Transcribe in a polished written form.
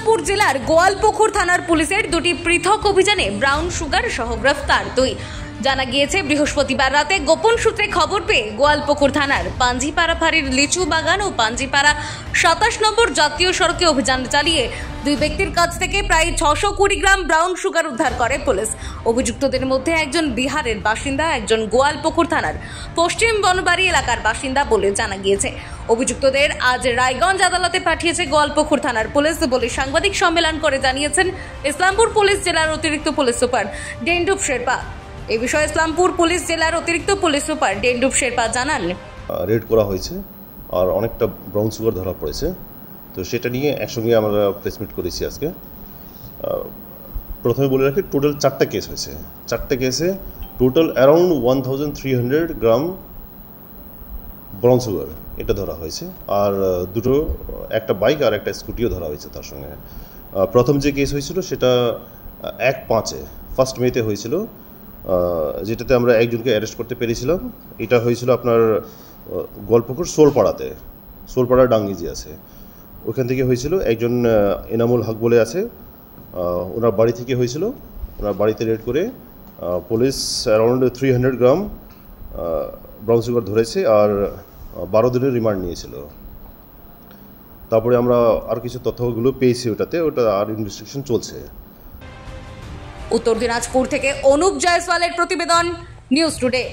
দিনাজপুর জেলার গোয়ালপুকুর থানার পুলিশের দুটি পৃথক অভিযানে ব্রাউন সুগার সহ গ্রেফতার দুই। জানা গিয়েছে বৃহস্পতিবার রাতে গোপন সূত্রে খবর পেয়ে গোয়ালপুকুর থানার পাঞ্জিপাড়া ফাঁড়ির লিচু বাগান ও পাঞ্জিপাড়া 27 নম্বর জাতীয় সড়কে অভিযান চালিয়ে দুই ব্যক্তির কাছ থেকে প্রায় 620 গ্রাম ব্রাউন সুগার উদ্ধার করে পুলিশ। অভিযুক্তদের মধ্যে একজন বিহারের বাসিন্দা, একজন গোয়ালপুকুর থানার পশ্চিম বনবাড়ি এলাকার বাসিন্দা বলে জানা গিয়েছে। অভিযুক্তদের আজ রায়গঞ্জ আদালতে পাঠিয়েছে গোয়ালপুকুর থানার পুলিশ বলে সাংবাদিক সম্মেলন করে জানিয়েছেন ইসলামপুর পুলিশ জেলার অতিরিক্ত পুলিশ সুপার ডেন্ডুপ শেরপা। এই বিষয়ে ইসলামপুর পুলিশ জেলার অতিরিক্ত পুলিশ সুপার ডেন্ডুপ শেরপা জানান, রেড করা হয়েছে আর অনেকটা ব্রাউন সুগার ধরা পড়েছে, তো সেটা নিয়ে একসঙ্গে আমরা প্রেস মিট করেছি আজকে। প্রথমে বলে রাখি, টোটাল 4টা কেস হয়েছে। 4টে কেসে total around 1300 gram brown sugar এটা ধরা হয়েছে, আর একটা বাইক আর একটা স্কুটিও ধরা হয়েছে তার সঙ্গে। প্রথম যে কেস হয়েছিল সেটা 1/5 1 মেতে হয়েছিল, যেটাতে আমরা একজনকে অ্যারেস্ট করতে পেরেছিলাম। এটা হয়েছিল আপনার গোয়ালপুকুর সোলপাড়া ডাঙ্গি যে আছে ওখান থেকে হয়েছিল। একজন এনামুল হক বলে আছে, ওনার বাড়ি থেকে হয়েছিল। ওনার বাড়িতে রেড করে police around 300 gram brown sugar ধরেছে আর 12 দিনের রিমান্ড নিয়েছিল। তারপরে আমরা আর কিছু তথ্যগুলো পেয়েছি ওটা আর ইনভেস্টিগেশন চলছে। উত্তর দিনাজপুর থেকে অনুপ জয়সওয়ালের প্রতিবেদন, নিউজ টুডে।